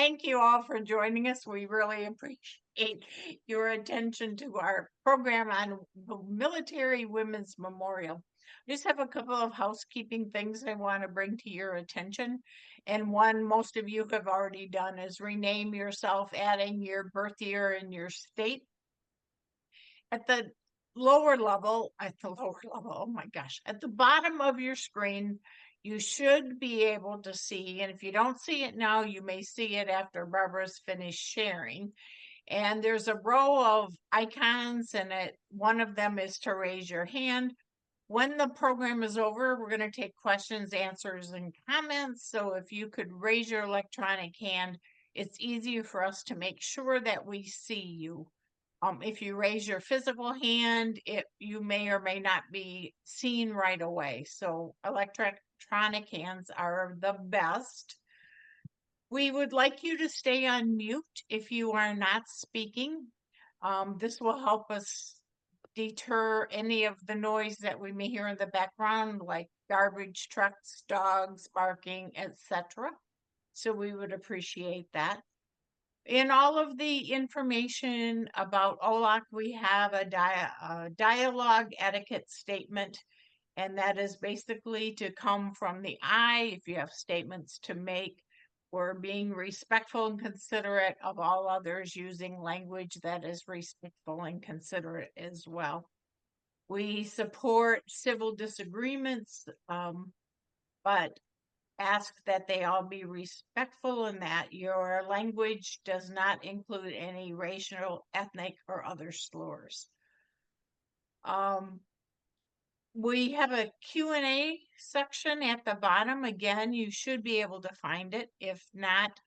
thank you all for joining us. We really appreciate your attention to our program on the Military Women's Memorial. I just have a couple of housekeeping things I want to bring to your attention. And one most of you have already done is rename yourself, adding your birth year and your state. At the oh my gosh, at the bottom of your screen, you should be able to see, and if you don't see it now, you may see it after Barbara's finished sharing. And there's a row of icons, and one of them is to raise your hand. When the program is over, we're going to take questions, answers, and comments. So if you could raise your electronic hand, it's easier for us to make sure that we see you. If you raise your physical hand, you may or may not be seen right away. So electronic hands are the best. We would like you to stay on mute if you are not speaking. This will help us deter any of the noise that we may hear in the background, like garbage trucks, dogs barking, etc. So we would appreciate that. In all of the information about OLOC, we have a dialogue etiquette statement, and that is basically to come from the I. If you have statements to make, we're being respectful and considerate of all others, using language that is respectful and considerate as well. We support civil disagreements, but ask that they all be respectful and that your language does not include any racial, ethnic, or other slurs. We have a Q&A section at the bottom. Again, you should be able to find it. If not,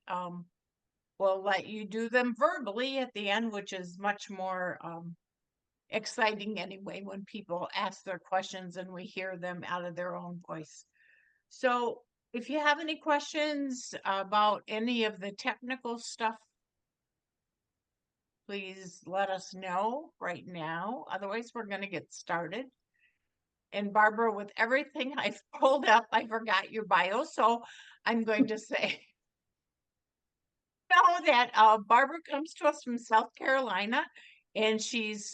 we'll let you do them verbally at the end, which is much more exciting anyway when people ask their questions and we hear them out of their own voice. So if you have any questions about any of the technical stuff, please let us know right now. Otherwise, we're going to get started. And Barbara, with everything I've pulled up, I forgot your bio. So I'm going to say know that Barbara comes to us from South Carolina, and she's,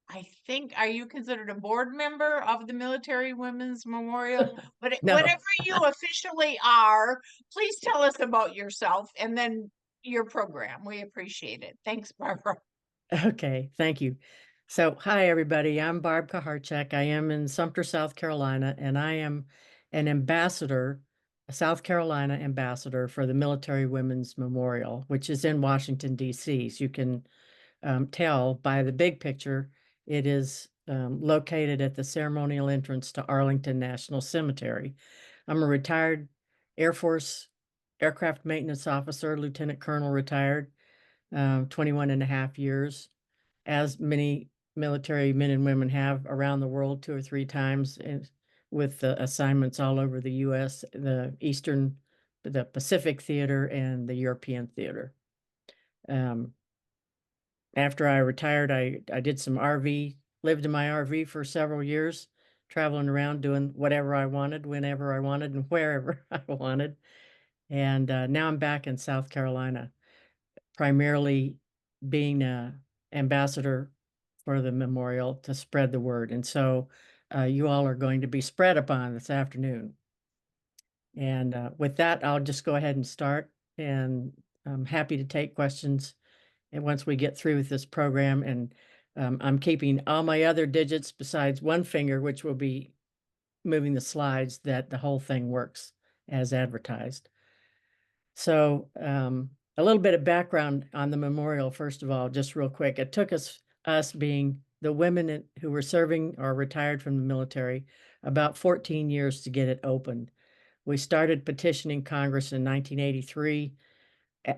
I think, are you considered a board member of the Military Women's Memorial? But No. whatever you officially are, please tell us about yourself and then your program. We appreciate it. Thanks, Barbara. Okay, thank you. So, hi, everybody. I'm Barb Kaharchek. I am in Sumter, South Carolina, and I am an ambassador, a South Carolina ambassador for the Military Women's Memorial, which is in Washington, D.C. So you can tell by the big picture, it is located at the ceremonial entrance to Arlington National Cemetery. I'm a retired Air Force aircraft maintenance officer, Lieutenant Colonel retired, 21 and a half years, as many military men and women have around the world 2 or 3 times, and with assignments all over the U.S., the Pacific theater and the European theater. After I retired, I did some lived in my RV for several years, traveling around doing whatever I wanted, whenever I wanted, and wherever I wanted. And now I'm back in South Carolina, primarily being an ambassador for the memorial to spread the word. And so you all are going to be spread upon this afternoon. And with that, I'll just go ahead and start, and I'm happy to take questions. And once we get through with this program, and I'm keeping all my other digits besides one finger, which will be moving the slides, that the whole thing works as advertised. So a little bit of background on the memorial, first of all, just real quick. It took us being the women who were serving or retired from the military about 14 years to get it opened. We started petitioning Congress in 1983,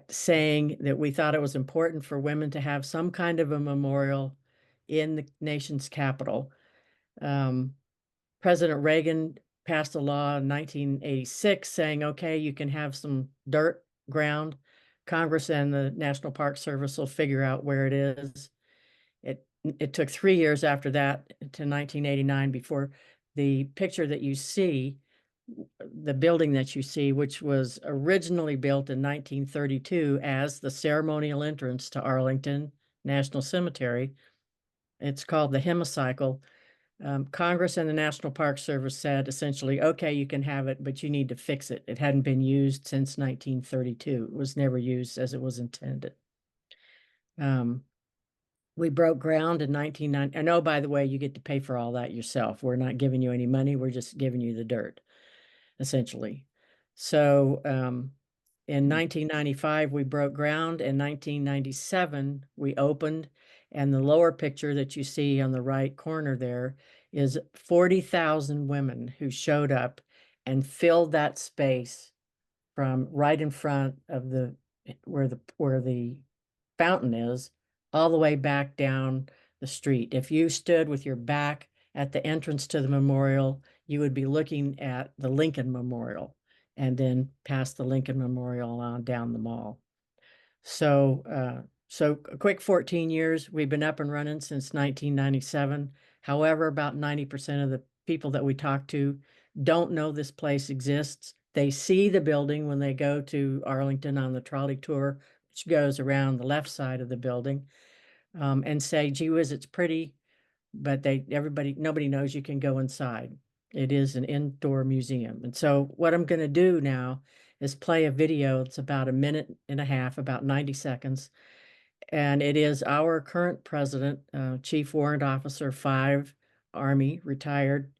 saying that we thought it was important for women to have some kind of a memorial in the nation's capital. President Reagan passed a law in 1986 saying, okay, you can have some dirt ground. Congress and the National Park Service will figure out where it is. It took 3 years after that to 1989 before the picture that you see the building that you see, which was originally built in 1932 as the ceremonial entrance to Arlington National Cemetery. It's called the Hemicycle. Congress and the National Park Service said essentially, okay, you can have it, but you need to fix it. It hadn't been used since 1932. It was never used as it was intended. Um, we broke ground in 1990. And oh, by the way, you get to pay for all that yourself. We're not giving you any money. We're just giving you the dirt, essentially. So in 1995, we broke ground. In 1997, we opened. And the lower picture that you see on the right corner there is 40,000 women who showed up and filled that space from right in front of the where the fountain is, all the way back down the street. If you stood with your back at the entrance to the memorial, you would be looking at the Lincoln Memorial and then past the Lincoln Memorial on down the mall. So a quick 14 years. We've been up and running since 1997. However, about 90% of the people that we talk to don't know this place exists. They see the building when they go to Arlington on the trolley tour, which goes around the left side of the building, and say, gee whiz, it's pretty, but nobody knows you can go inside. It is an indoor museum. And so what I'm going to do now is play a video. It's about a minute and a half, about 90 seconds. And it is our current president, Chief Warrant Officer 5, Army, retired,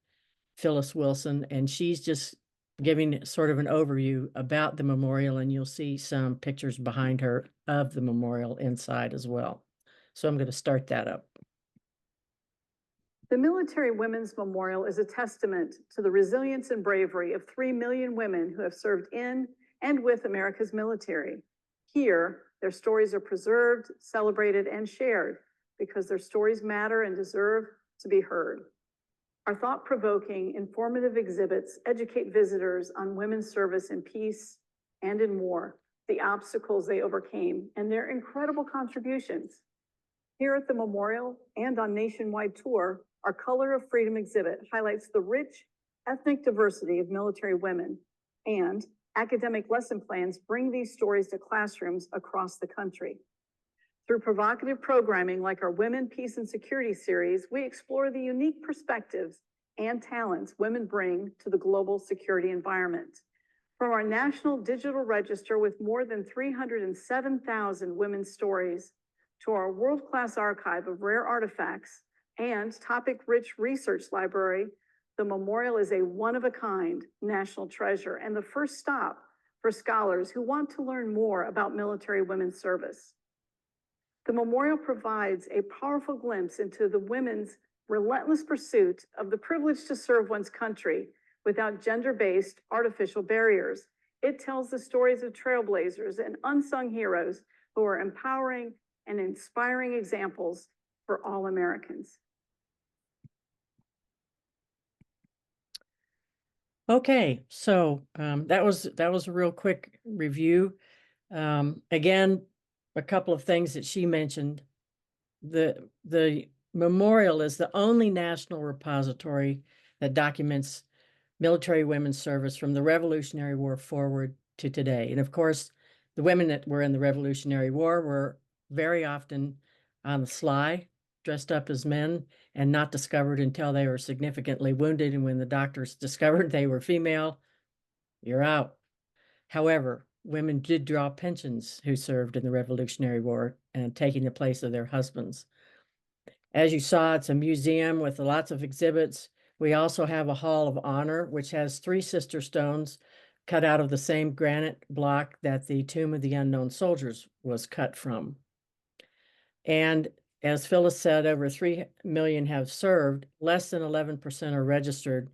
Phyllis Wilson, and she's just giving sort of an overview about the memorial, and you'll see some pictures behind her of the memorial inside as well. So I'm going to start that up. The Military Women's Memorial is a testament to the resilience and bravery of 3 million women who have served in and with America's military. Here, their stories are preserved, celebrated, and shared because their stories matter and deserve to be heard. Our thought-provoking, informative exhibits educate visitors on women's service in peace and in war, the obstacles they overcame, and their incredible contributions. Here at the memorial and on nationwide tour, our Color of Freedom exhibit highlights the rich ethnic diversity of military women, and academic lesson plans bring these stories to classrooms across the country. Through provocative programming like our Women, Peace, and Security series, we explore the unique perspectives and talents women bring to the global security environment. From our national digital register with more than 307,000 women's stories, to our world-class archive of rare artifacts and topic-rich research library, the memorial is a one-of-a-kind national treasure and the first stop for scholars who want to learn more about military women's service. The memorial provides a powerful glimpse into the women's relentless pursuit of the privilege to serve one's country without gender-based artificial barriers. It tells the stories of trailblazers and unsung heroes who are empowering and inspiring examples for all Americans. Okay, so that was a real quick review. Again, a couple of things that she mentioned. The memorial is the only national repository that documents military women's service from the Revolutionary War forward to today. And of course, the women that were in the Revolutionary War were very often on the sly, dressed up as men, and not discovered until they were significantly wounded. And when the doctors discovered they were female, you're out. However, women did draw pensions who served in the Revolutionary War and taking the place of their husbands. As you saw, it's a museum with lots of exhibits. We also have a Hall of Honor, which has 3 sister stones cut out of the same granite block that the Tomb of the Unknown Soldiers was cut from. And as Phyllis said, over 3 million have served, less than 11% are registered.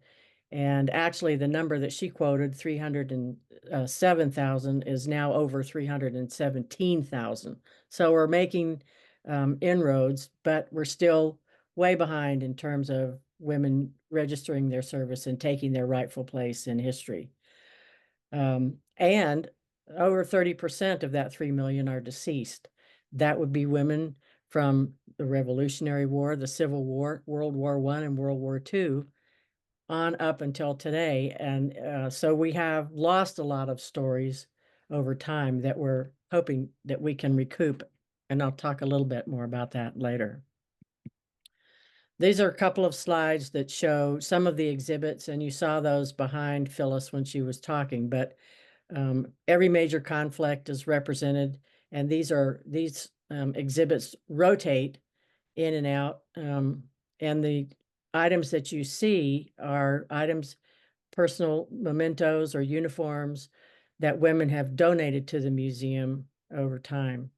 And actually, the number that she quoted, 307,000, is now over 317,000. So we're making inroads, but we're still way behind in terms of women registering their service and taking their rightful place in history. And over 30% of that 3 million are deceased. That would be women from the Revolutionary War, the Civil War, World War I, and World War II, on up until today. And so we have lost a lot of stories over time that we're hoping that we can recoup. And I'll talk a little bit more about that later. These are a couple of slides that show some of the exhibits, and you saw those behind Phyllis when she was talking, but every major conflict is represented, and these exhibits rotate in and out, and the items that you see are items, personal mementos or uniforms that women have donated to the museum over time.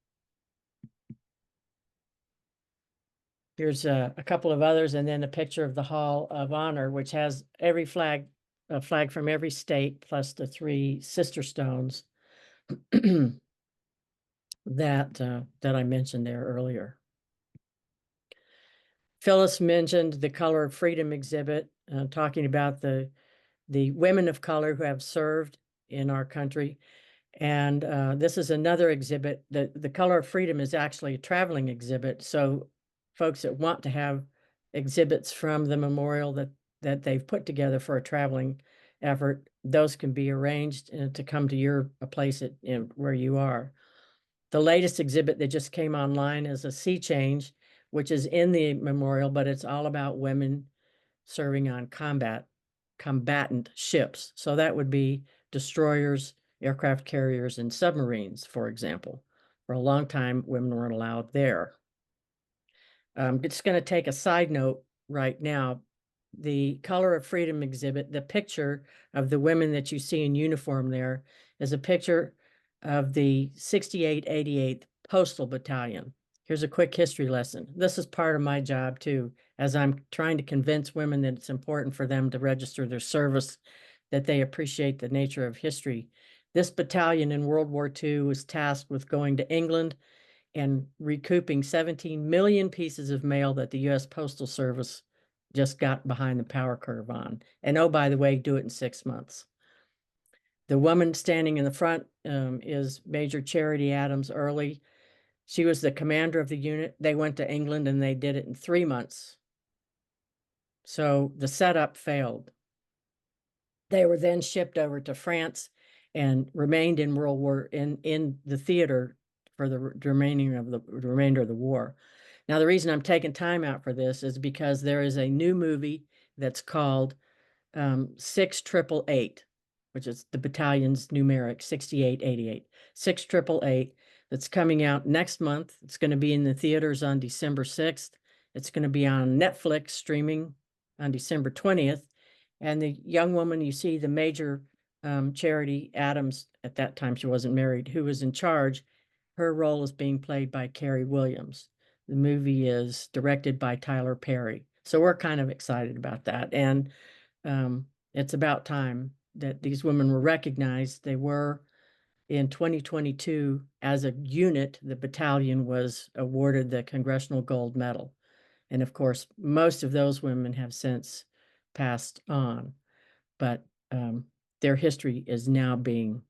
Here's a couple of others, and then a picture of the Hall of Honor, which has every flag, a flag from every state, plus the 3 sister stones that I mentioned there earlier. Phyllis mentioned the Color of Freedom exhibit, talking about the women of color who have served in our country. And this is another exhibit. The Color of Freedom is actually a traveling exhibit. So folks that want to have exhibits from the memorial that they've put together for a traveling effort, those can be arranged to come to your place where you are. The latest exhibit that just came online is a Sea Change, which is in the memorial, but it's all about women serving on combatant ships. So that would be destroyers, aircraft carriers, and submarines, for example. For a long time, women weren't allowed there. It's going to take a side note right now. The Color of Freedom exhibit, the picture of the women that you see in uniform there is a picture of the 6888th Postal Battalion. Here's a quick history lesson. This is part of my job too, as I'm trying to convince women that it's important for them to register their service, that they appreciate the nature of history. This battalion in World War II was tasked with going to England and recouping 17 million pieces of mail that the U.S. Postal Service just got behind the power curve on. And oh, by the way, do it in 6 months. The woman standing in the front is Major Charity Adams Early. She was the commander of the unit. They went to England and they did it in 3 months. So the setup failed. They were then shipped over to France and remained in in the theater for the remainder of the war. Now, the reason I'm taking time out for this is because there is a new movie that's called 6888, which is the battalion's numeric, 6888. 6888, that's coming out next month. It's going to be in the theaters on December 6th. It's going to be on Netflix streaming on December 20th. And the young woman you see, the Major Charity Adams, at that time she wasn't married, who was in charge, her role is being played by Carrie Williams. The movie is directed by Tyler Perry. So we're kind of excited about that. And it's about time that these women were recognized. They were in 2022, as a unit, the battalion was awarded the Congressional Gold Medal. And of course, most of those women have since passed on, but their history is now being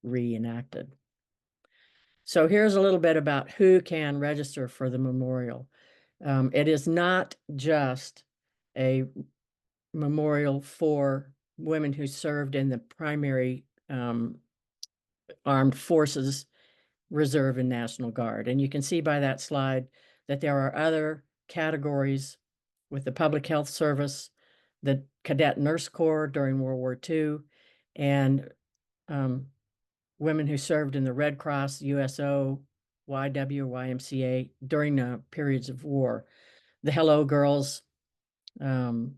reenacted. So here's a little bit about who can register for the memorial. It is not just a memorial for women who served in the primary armed forces, Reserve and National Guard. And you can see by that slide that there are other categories with the Public Health Service, the Cadet Nurse Corps during World War II, and women who served in the Red Cross, USO, YW, YMCA during the periods of war. The Hello Girls, there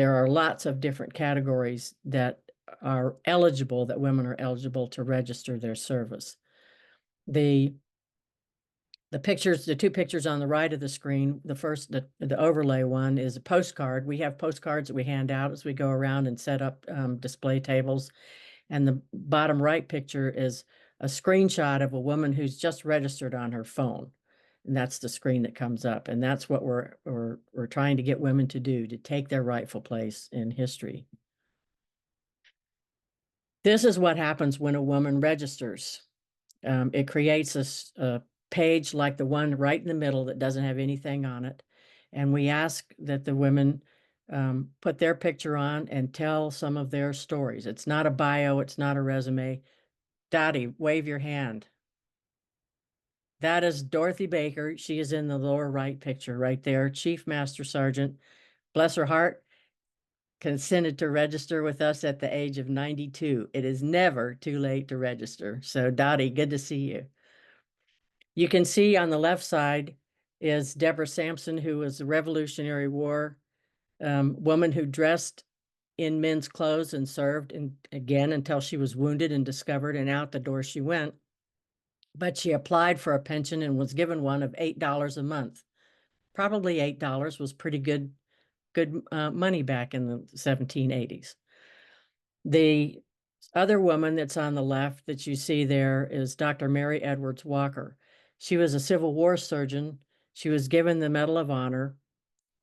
are lots of different categories that are eligible, that women are eligible to register their service. The pictures, the 2 pictures on the right of the screen, the first, the overlay one is a postcard. We have postcards that we hand out as we go around and set up display tables. And the bottom right picture is a screenshot of a woman who's just registered on her phone. And that's the screen that comes up. And that's what we're trying to get women to do, to take their rightful place in history. This is what happens when a woman registers. It creates a page like the one right in the middle that doesn't have anything on it. And we ask that the women put their picture on and tell some of their stories. It's not a bio, it's not a resume. Dottie, wave your hand. That is Dorothy Baker. She is in the lower right picture right there, Chief Master Sergeant. Bless her heart, consented to register with us at the age of 92. It is never too late to register. So Dottie, good to see you. You can see on the left side is Deborah Sampson, who was a Revolutionary War woman who dressed in men's clothes and served again until she was wounded and discovered, and out the door she went. But she applied for a pension and was given one of $8 a month. Probably $8 was pretty good money back in the 1780s. The other woman that's on the left that you see there is Dr. Mary Edwards Walker. She was a Civil War surgeon. She was given the Medal of Honor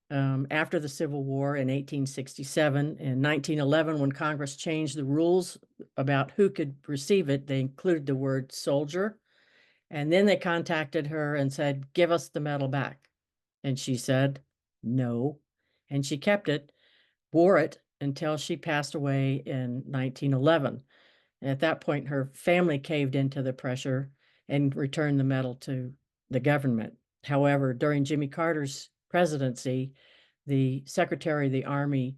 after the Civil War in 1867. In 1911, when Congress changed the rules about who could receive it, they included the word soldier. And then they contacted her and said, give us the medal back. And she said, no. And she kept it, wore it until she passed away in 1911. And at that point, her family caved into the pressure and returned the medal to the government. However, during Jimmy Carter's presidency, the Secretary of the Army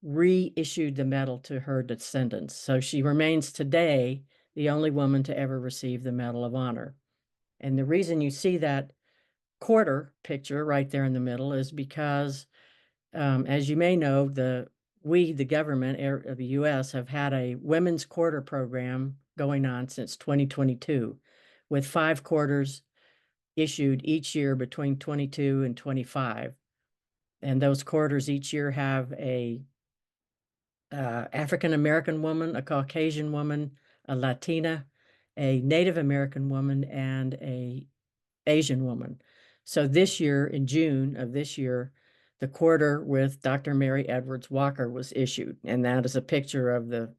reissued the medal to her descendants. So she remains today the only woman to ever receive the Medal of Honor. And the reason you see that quarter picture right there in the middle is because, as you may know, the government of the U.S. have had a women's quarter program going on since 2022, with 5 quarters issued each year between 22 and 25. And those quarters each year have a African-American woman, a Caucasian woman, a Latina, a Native American woman, and a Asian woman. So this year, in June of this year, the quarter with Dr. Mary Edwards Walker was issued, and that is a picture of the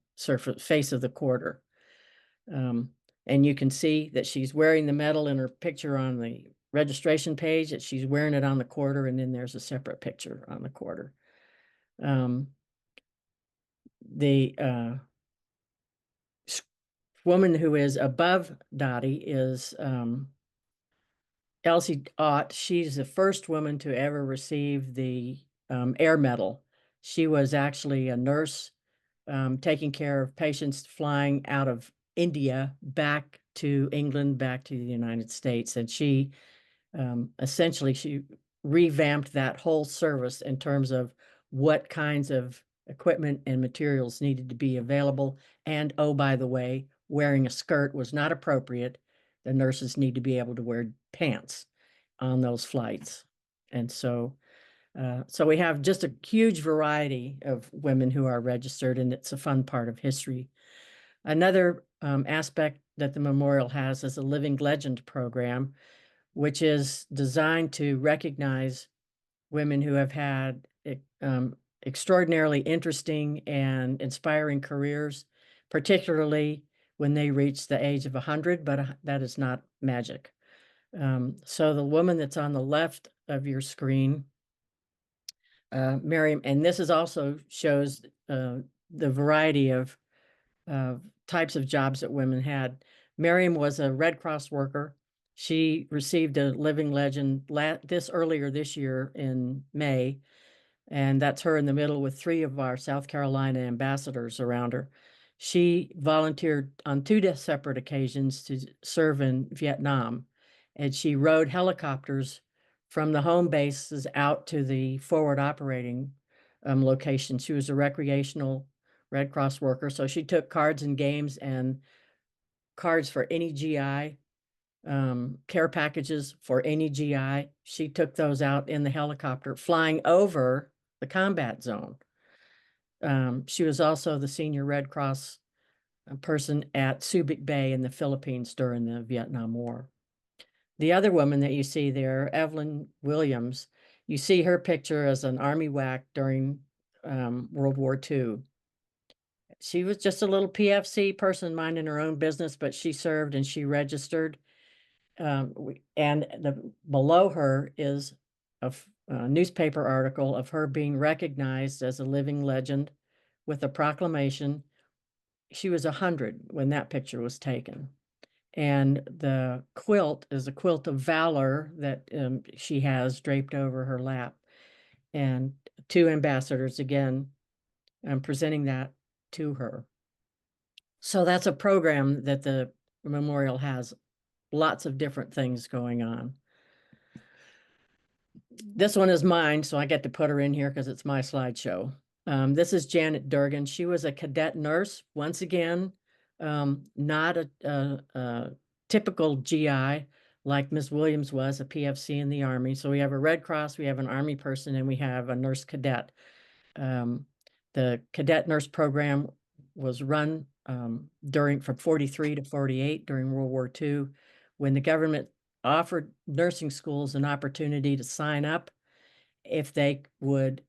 face of the quarter. And you can see that she's wearing the medal in her picture on the registration page, that she's wearing it on the quarter, and then there's a separate picture on the quarter. The woman who is above Dottie is Elsie Ott. She's the first woman to ever receive the Air Medal. She was actually a nurse taking care of patients flying out of India back to England, back to the United States. And she essentially, she revamped that whole service in terms of what kinds of equipment and materials needed to be available. And oh, by the way, wearing a skirt was not appropriate. The nurses need to be able to wear pants on those flights. And so we have just a huge variety of women who are registered, and it's a fun part of history. Another aspect that the memorial has is a Living Legend program, which is designed to recognize women who have had extraordinarily interesting and inspiring careers, particularly when they reach the age of 100, but that is not magic. So the woman that's on the left of your screen, Miriam, and this is also shows the variety of types of jobs that women had. Miriam was a Red Cross worker. She received a Living Legend earlier this year in May, and that's her in the middle with 3 of our South Carolina ambassadors around her. She volunteered on 2 separate occasions to serve in Vietnam, and she rode helicopters from the home bases out to the forward operating location. She was a recreational Red Cross worker, so she took cards and games and cards for any GI, care packages for any GI. She took those out in the helicopter, flying over the combat zone. She was also the senior Red Cross person at Subic Bay in the Philippines during the Vietnam War. The other woman that you see there, Evelyn Williams, you see her picture as an Army WAC during World War II. She was just a little PFC person minding her own business, but she served and she registered. And below her is newspaper article of her being recognized as a living legend with a proclamation. She was 100 when that picture was taken. And the quilt is a quilt of valor that she has draped over her lap. And 2 ambassadors, again, presenting that to her. So that's a program that the memorial has lots of different things going on. This one is mine, so I get to put her in here because it's my slideshow. This is Janet Durgan. She was a cadet nurse. Once again, not a typical GI like Ms. Williams was, a PFC in the Army. So we have a Red Cross, we have an Army person, and we have a nurse cadet. The cadet nurse program was run from 43 to 48 during World War II, when the government offered nursing schools an opportunity to sign up if they would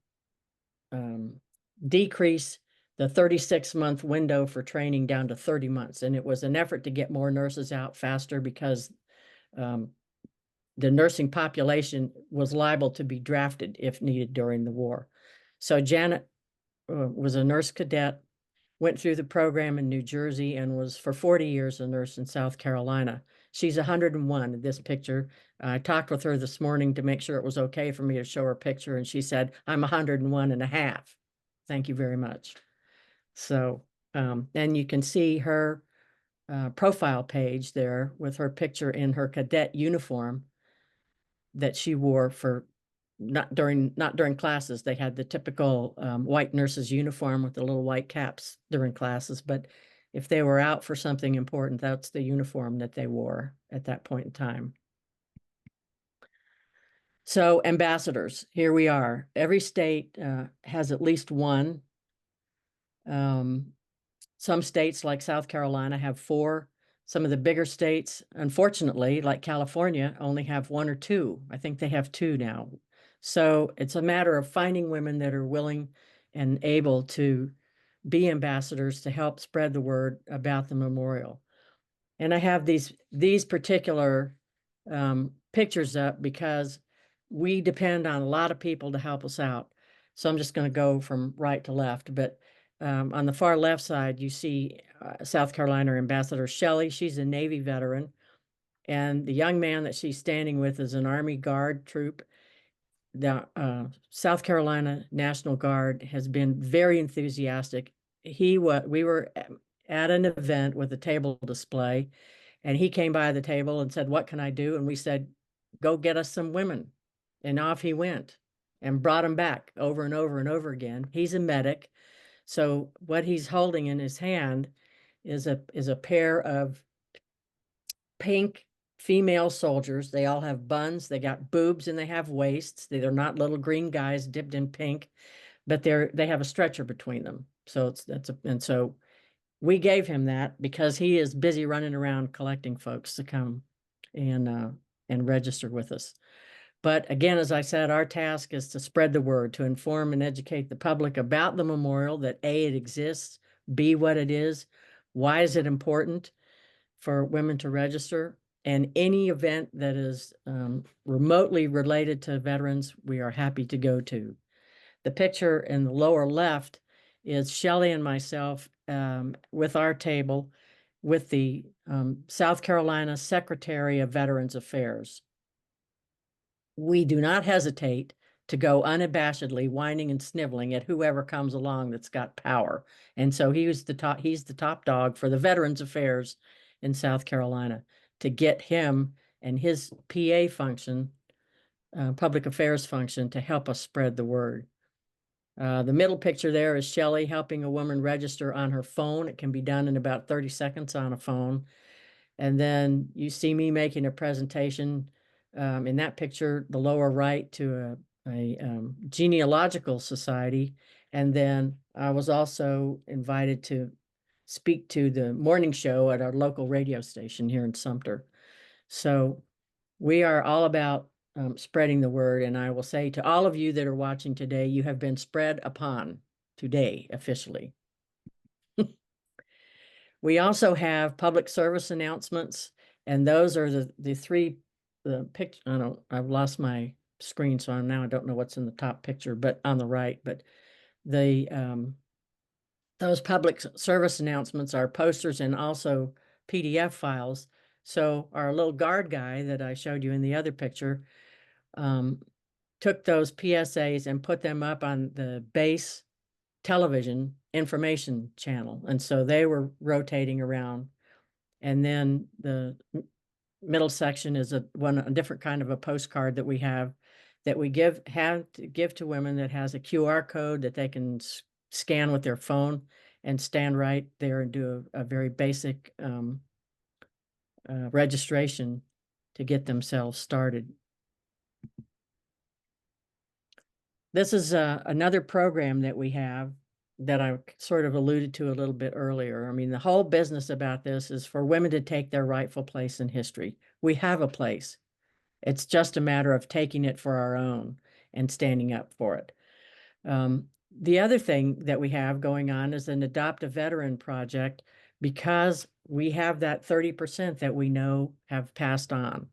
decrease the 36-month window for training down to 30 months. And it was an effort to get more nurses out faster because the nursing population was liable to be drafted if needed during the war. So Janet was a nurse cadet, went through the program in New Jersey, and was for 40 years a nurse in South Carolina. She's 101 in this picture. I talked with her this morning to make sure it was okay for me to show her picture, and she said, I'm 101 and a half. Thank you very much. So, and you can see her profile page there with her picture in her cadet uniform that she wore for not during classes. They had the typical white nurses uniform with the little white caps during classes, but if they were out for something important, that's the uniform that they wore at that point in time. So ambassadors, here we are. Every state has at least one. Some states like South Carolina have 4. Some of the bigger states, unfortunately, like California, only have 1 or 2. I think they have 2 now. So it's a matter of finding women that are willing and able to be ambassadors to help spread the word about the memorial. And I have these particular pictures up because we depend on a lot of people to help us out. So I'm just going to go from right to left. But on the far left side, you see South Carolina Ambassador Shelley. She's a Navy veteran. And the young man that she's standing with is an Army Guard troop. The South Carolina National Guard has been very enthusiastic. We were at an event with a table display, and he came by the table and said, what can I do? And we said, go get us some women. And off he went and brought them back over and over and over again. He's a medic. So what he's holding in his hand is a pair of pink female soldiers. They all have buns, they got boobs, and they have waists. They're not little green guys dipped in pink, but they have a stretcher between them. So so we gave him that because he is busy running around collecting folks to come and register with us. But again, as I said, our task is to spread the word, to inform and educate the public about the memorial, that A, it exists, B, what it is, why is it important for women to register, and any event that is remotely related to veterans, we are happy to go to. The picture in the lower left is Shelley and myself with our table with the South Carolina Secretary of Veterans Affairs. We do not hesitate to go unabashedly whining and sniveling at whoever comes along that's got power. And so he's the top dog for the Veterans Affairs in South Carolina to get him and his PA function, public affairs function, to help us spread the word. The middle picture there is Shelley helping a woman register on her phone. It can be done in about 30 seconds on a phone. And then you see me making a presentation in that picture, the lower right, to a genealogical society. And then I was also invited to speak to the morning show at our local radio station here in Sumter. So we are all about spreading the word. And I will say to all of you that are watching today, you have been spread upon today officially. We also have public service announcements, and those are the 3 picture. I've lost my screen, so now I don't know what's in the top picture, but on the right, but the, those public service announcements are posters and also PDF files. So our little guard guy that I showed you in the other picture, took those PSAs and put them up on the base television information channel. And so they were rotating around. And then the middle section is a different kind of a postcard that we have that we have to give to women that has a QR code that they can scan with their phone and stand right there and do a very basic registration to get themselves started. This is another program that we have that I sort of alluded to a little bit earlier. I mean, the whole business about this is for women to take their rightful place in history. We have a place. It's just a matter of taking it for our own and standing up for it. The other thing that we have going on is an Adopt a Veteran project, because we have that 30% that we know have passed on.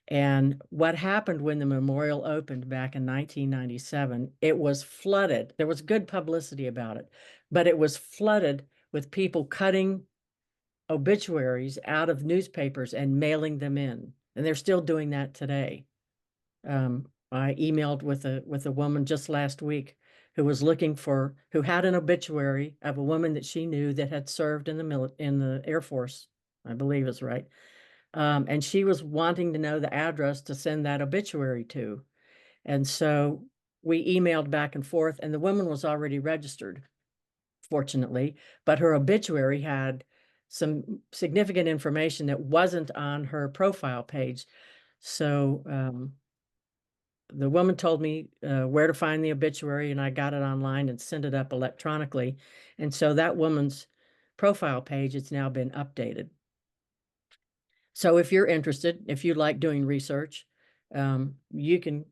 And what happened when the memorial opened back in 1997, it was flooded. There was good publicity about it, but it was flooded with people cutting obituaries out of newspapers and mailing them in. And they're still doing that today. I emailed with a woman just last week who was who had an obituary of a woman that she knew that had served in the Air Force, I believe is right. And she was wanting to know the address to send that obituary to. And so we emailed back and forth, and the woman was already registered, fortunately, but her obituary had some significant information that wasn't on her profile page. So the woman told me where to find the obituary, and I got it online and sent it up electronically. And so that woman's profile page has now been updated. So if you're interested, if you like doing research, you can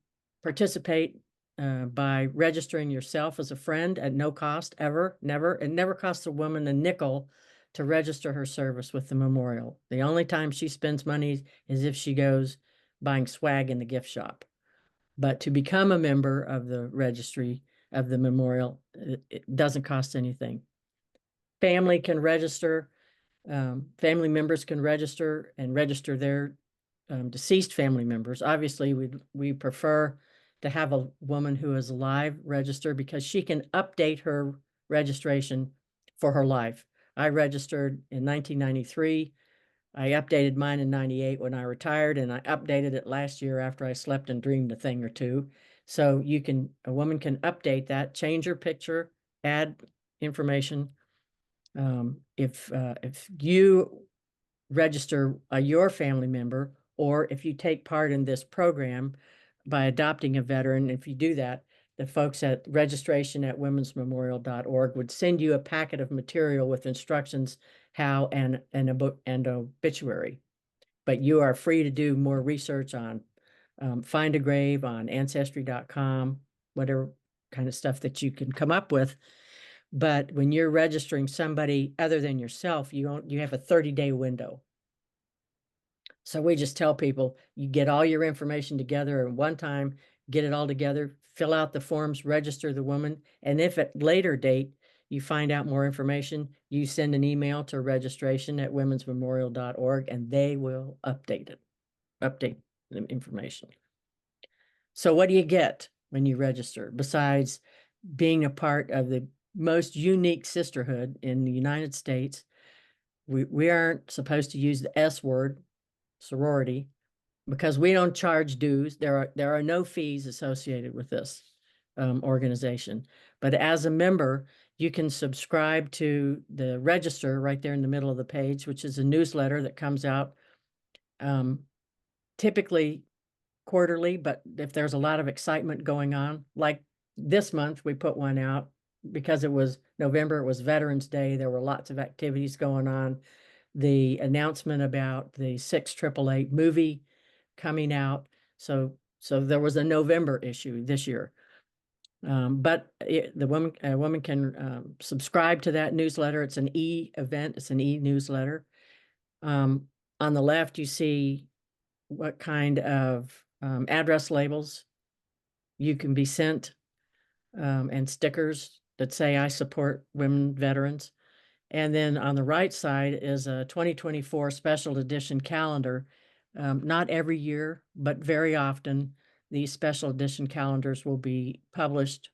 participate by registering yourself as a friend at no cost ever, never. It never costs a woman a nickel to register her service with the memorial. The only time she spends money is if she goes buying swag in the gift shop. But to become a member of the registry of the memorial, it doesn't cost anything. Family can register. Family members can register and register their deceased family members. Obviously, we prefer to have a woman who is alive register, because she can update her registration for her life. I registered in 1993. I updated mine in 98 when I retired, and I updated it last year after I slept and dreamed a thing or two. So a woman can update that, change her picture, add information. If you register your family member, or if you take part in this program by adopting a veteran, if you do that, the folks at registration@womensmemorial.org would send you a packet of material with instructions how an obituary. But you are free to do more research on Find a Grave, on Ancestry.com, whatever kind of stuff that you can come up with. But when you're registering somebody other than yourself, you have a 30-day window. So we just tell people, you get all your information together at one time, get it all together, fill out the forms, register the woman. And if at later date you find out more information, you send an email to registration@womensmemorial.org, and they will update the information. So what do you get when you register, besides being a part of the most unique sisterhood in the United States? We aren't supposed to use the S word, sorority, because we don't charge dues. There are no fees associated with this organization. But as a member, you can subscribe to the register right there in the middle of the page, which is a newsletter that comes out typically quarterly. But if there's a lot of excitement going on, like this month, we put one out because it was November, it was Veterans Day. There were lots of activities going on. The announcement about the 688 movie coming out. So there was a November issue this year. But a woman can subscribe to that newsletter. It's an e-event. It's an e-newsletter. On the left, you see what kind of address labels you can be sent and stickers that say I support women veterans. And then on the right side is a 2024 special edition calendar. Not every year, but very often, these special edition calendars will be published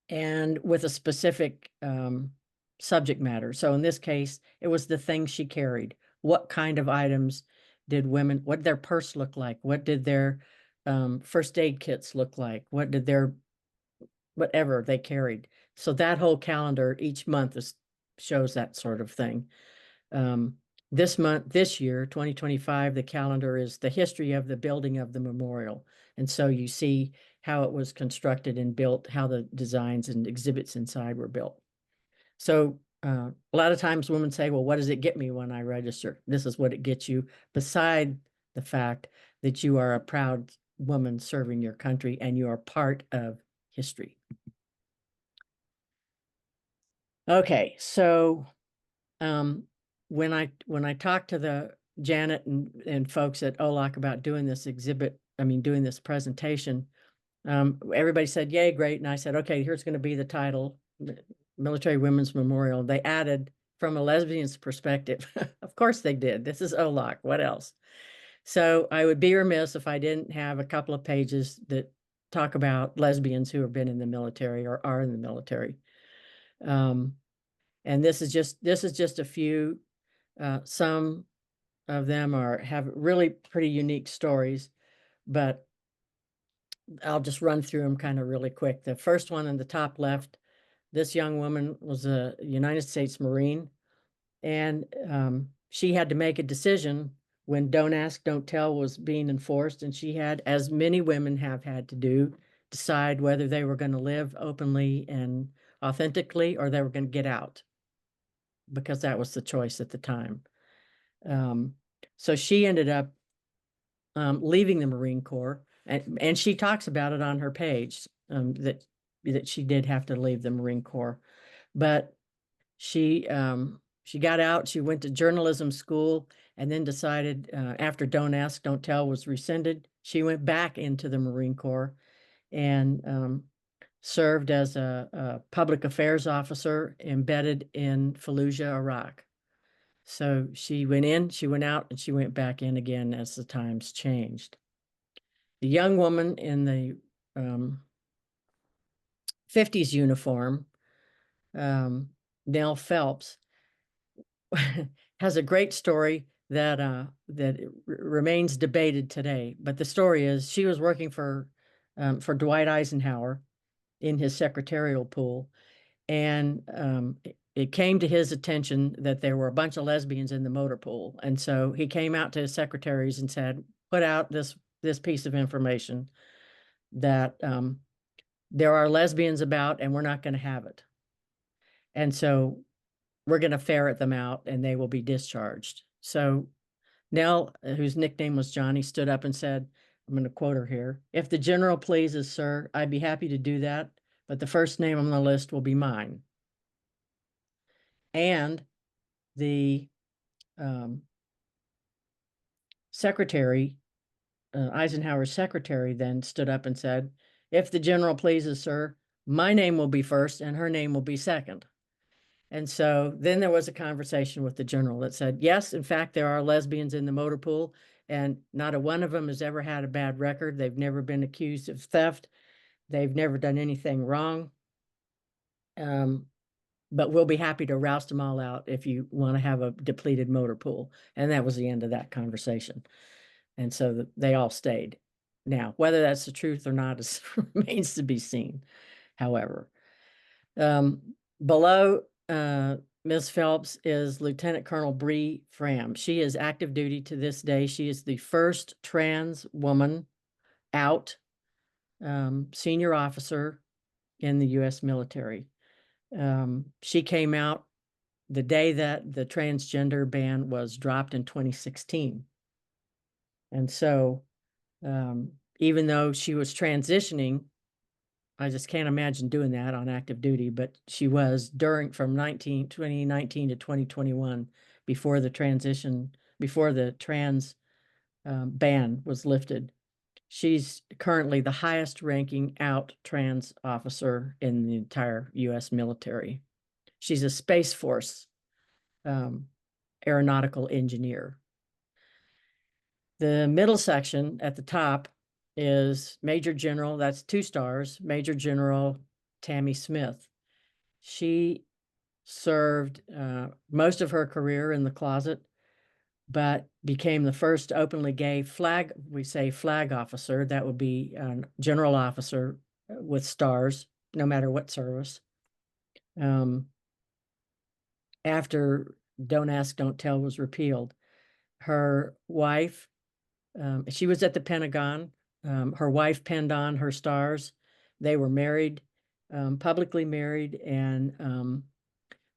and with a specific subject matter. So in this case, it was the things she carried. What kind of items did women, what did their purse look like? What did their first aid kits look like? What did their, whatever they carried? So that whole calendar each month shows that sort of thing. This year, 2025, the calendar is the history of the building of the memorial. And so you see how it was constructed and built, how the designs and exhibits inside were built. So a lot of times women say, well, what does it get me when I register? This is what it gets you, beside the fact that you are a proud woman serving your country and you are part of history. Okay, so when I talked to the Janet and folks at OLOC about doing this doing this presentation, everybody said, yay, great. And I said, okay, here's going to be the title, Military Women's Memorial. They added, from a lesbian's perspective. Of course they did. This is OLOC. What else? So I would be remiss if I didn't have a couple of pages that talk about lesbians who have been in the military or are in the military. And this is just a few. Some of them have really pretty unique stories, but I'll just run through them kind of really quick. The first one in the top left, this young woman was a United States Marine, and she had to make a decision when Don't Ask, Don't Tell was being enforced, and she had, as many women have had to do, decide whether they were going to live openly and authentically or they were going to get out, because that was the choice at the time. So she ended up leaving the Marine Corps, and she talks about it on her page, that she did have to leave the Marine Corps, but she got out. She went to journalism school and then decided, after Don't Ask, Don't Tell was rescinded, she went back into the Marine Corps and served as a public affairs officer embedded in Fallujah, Iraq. So she went in, she went out, and she went back in again as the times changed. The young woman in the 50s uniform, Nell Phelps, has a great story that remains debated today. But the story is, she was working for Dwight Eisenhower in his secretarial pool, and it came to his attention that there were a bunch of lesbians in the motor pool. And so he came out to his secretaries and said, put out this piece of information that there are lesbians about and we're not going to have it. And so we're going to ferret them out and they will be discharged. So Nell, whose nickname was Johnny, stood up and said, I'm going to quote her here, "If the general pleases, sir, I'd be happy to do that, but the first name on the list will be mine." And the secretary, Eisenhower's secretary, then stood up and said, "If the general pleases, sir, my name will be first and her name will be second." And so then there was a conversation with the general that said, yes, in fact, there are lesbians in the motor pool, and not a one of them has ever had a bad record. They've never been accused of theft. They've never done anything wrong. But we'll be happy to roust them all out if you want to have a depleted motor pool. And that was the end of that conversation. And so they all stayed. Now, whether that's the truth or not remains to be seen. However, below Ms. Phelps is Lieutenant Colonel Bree Fram. She is active duty to this day. She is the first trans woman out senior officer in the U.S. military. She came out the day that the transgender ban was dropped in 2016. And so even though she was transitioning, I just can't imagine doing that on active duty, but she was from 2019 to 2021, before the trans ban was lifted. She's currently the highest ranking out trans officer in the entire US military. She's a Space Force aeronautical engineer. The middle section at the top is Major General, that's 2 stars, Major General Tammy Smith. She served most of her career in the closet, but became the first openly gay flag officer. That would be a general officer with stars, no matter what service. After Don't Ask, Don't Tell was repealed, her wife, she was at the Pentagon. Her wife penned on her stars. They were married, publicly married, and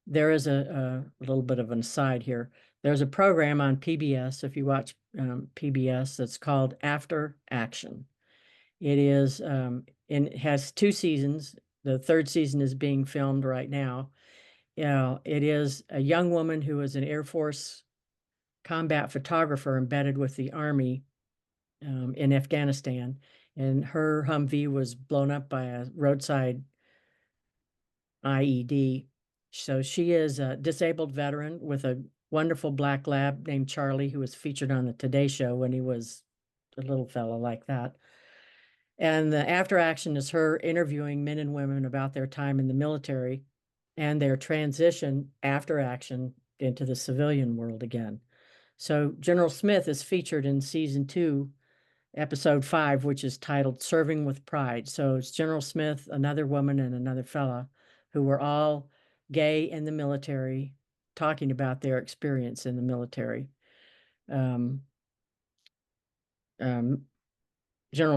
there is a little bit of an aside here. There's a program on PBS, if you watch PBS, that's called After Action. It is, it has 2 seasons. The 3rd season is being filmed right now. It is a young woman who is an Air Force combat photographer embedded with the Army in Afghanistan, and her Humvee was blown up by a roadside IED. So she is a disabled veteran with a wonderful black lab named Charlie, who was featured on the Today Show when he was a little fella like that. And the After Action is her interviewing men and women about their time in the military and their transition after action into the civilian world again. So General Smith is featured in season 2, episode 5, which is titled Serving with Pride. So it's General Smith, another woman, and another fella who were all gay in the military, talking about their experience in the military. General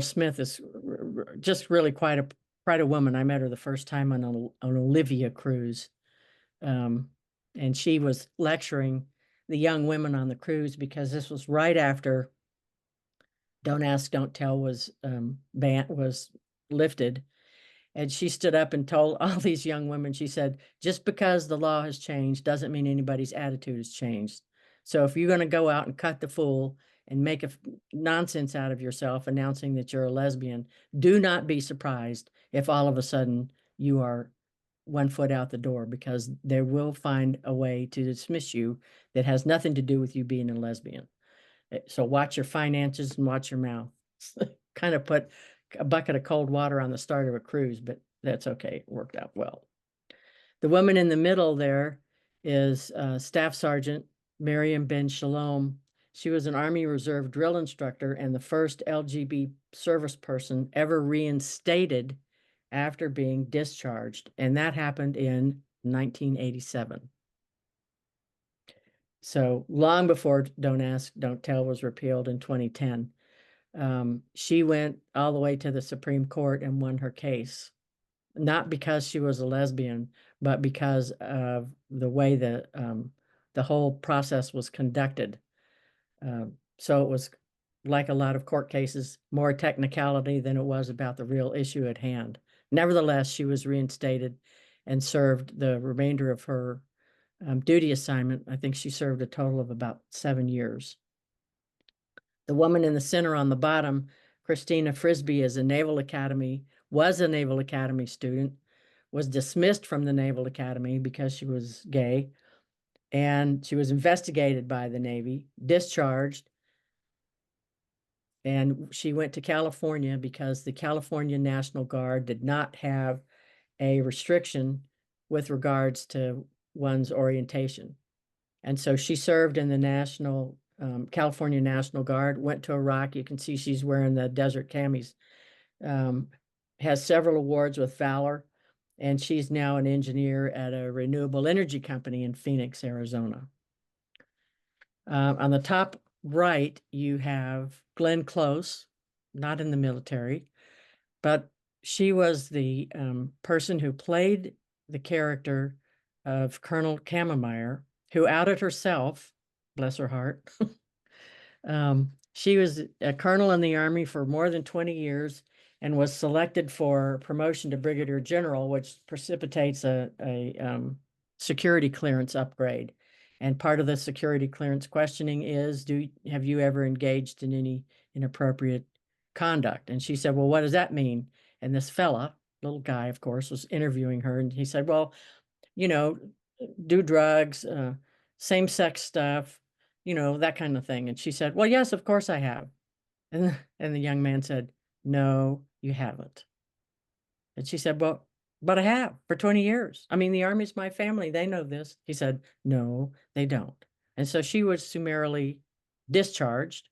Smith is just really quite a woman. I met her the first time on an Olivia cruise. And she was lecturing the young women on the cruise because this was right after Don't Ask, Don't Tell was lifted. And she stood up and told all these young women, she said, just because the law has changed doesn't mean anybody's attitude has changed. So if you're going to go out and cut the fool and make nonsense out of yourself announcing that you're a lesbian, do not be surprised if all of a sudden you are 1 foot out the door, because they will find a way to dismiss you that has nothing to do with you being a lesbian. So watch your finances and watch your mouth. Kind of put a bucket of cold water on the start of a cruise, but that's okay. It worked out well. The woman in the middle there is Staff Sergeant Miriam Ben Shalom. She was an Army Reserve drill instructor and the first LGB service person ever reinstated after being discharged, and that happened in 1987. So long before Don't Ask, Don't Tell was repealed in 2010. She went all the way to the Supreme Court and won her case, not because she was a lesbian, but because of the way the whole process was conducted. So it was, like a lot of court cases, more technicality than it was about the real issue at hand. Nevertheless, she was reinstated and served the remainder of her duty assignment. I think she served a total of about 7 years. The woman in the center on the bottom, Christina Frisbee, was a Naval Academy student, was dismissed from the Naval Academy because she was gay, and she was investigated by the Navy, discharged, and she went to California because the California National Guard did not have a restriction with regards to one's orientation. And so she served in the California National Guard, went to Iraq. You can see she's wearing the desert camis, has several awards with Valor, and she's now an engineer at a renewable energy company in Phoenix, Arizona. On the top right, you have Glenn Close, not in the military, but she was the person who played the character of Colonel Kammermeyer, who outed herself, bless her heart. She was a colonel in the Army for more than 20 years and was selected for promotion to brigadier general, which precipitates a security clearance upgrade. And part of the security clearance questioning is, have you ever engaged in any inappropriate conduct. And she said, well, what does that mean? And this fella, little guy, of course, was interviewing her. And he said, well, you know, do drugs, same-sex stuff, you know, that kind of thing. And she said, well, yes, of course I have. And the young man said, no, you haven't. And she said, well, but I have for 20 years. I mean, the Army's my family. They know this. He said, no, they don't. And so she was summarily discharged,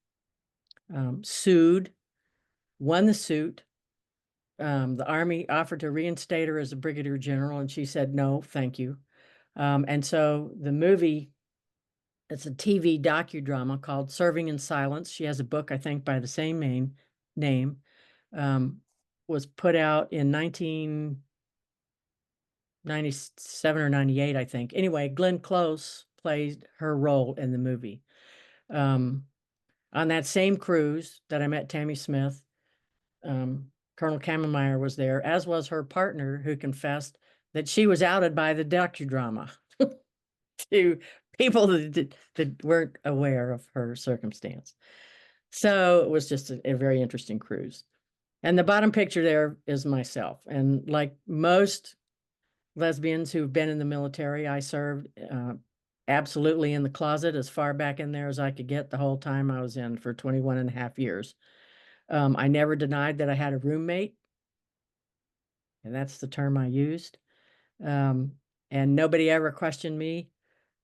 sued, won the suit. The Army offered to reinstate her as a brigadier general, and she said, no, thank you. And so the movie, it's a TV docudrama called Serving in Silence. She has a book, I think, by the same name, was put out in 1997 or 98, I think. Anyway, Glenn Close played her role in the movie. On that same cruise that I met Tammy Smith, Colonel Kammermeyer was there, as was her partner, who confessed that she was outed by the docudrama to people that weren't aware of her circumstance. So it was just a very interesting cruise. And the bottom picture there is myself. And like most lesbians who've been in the military, I served absolutely in the closet, as far back in there as I could get the whole time I was in, for 21 and a half years. I never denied that I had a roommate, and that's the term I used. And nobody ever questioned me,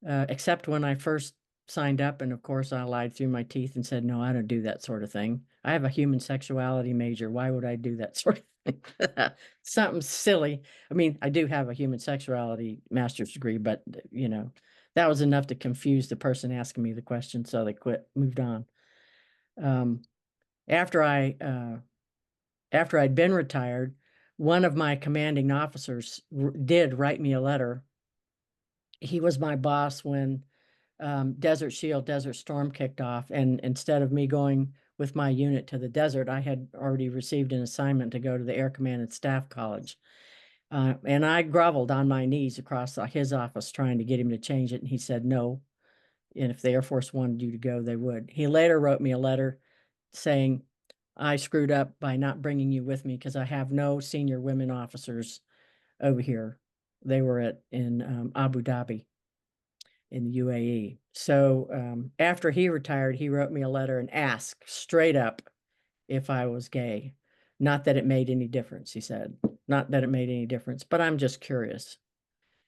except when I first signed up. And of course, I lied through my teeth and said, no, I don't do that sort of thing. I have a human sexuality major. Why would I do that sort of thing? Something silly. I mean, I do have a human sexuality master's degree, but you know, that was enough to confuse the person asking me the question. So they moved on. After I'd been retired, one of my commanding officers did write me a letter. He was my boss when Desert Shield, Desert Storm kicked off. And instead of me going with my unit to the desert, I had already received an assignment to go to the Air Command and Staff College. And I groveled on my knees across his office trying to get him to change it. And he said no. And if the Air Force wanted you to go, they would. He later wrote me a letter saying, I screwed up by not bringing you with me because I have no senior women officers over here. They were in Abu Dhabi in the UAE. So after he retired, he wrote me a letter and asked straight up if I was gay. Not that it made any difference, he said. Not that it made any difference, but I'm just curious.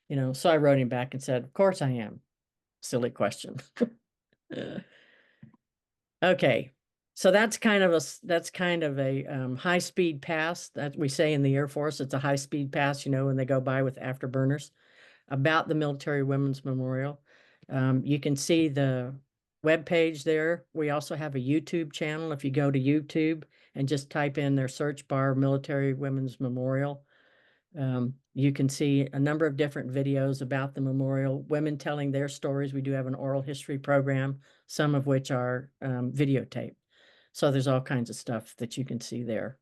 You know, so I wrote him back and said, of course I am. Silly question. Okay. So that's kind of a high-speed pass that we say in the Air Force. It's a high-speed pass, you know, when they go by with afterburners, about the Military Women's Memorial. You can see the webpage there. We also have a YouTube channel. If you go to YouTube and just type in their search bar, Military Women's Memorial, you can see a number of different videos about the memorial, women telling their stories. We do have an oral history program, some of which are videotaped. So there's all kinds of stuff that you can see there.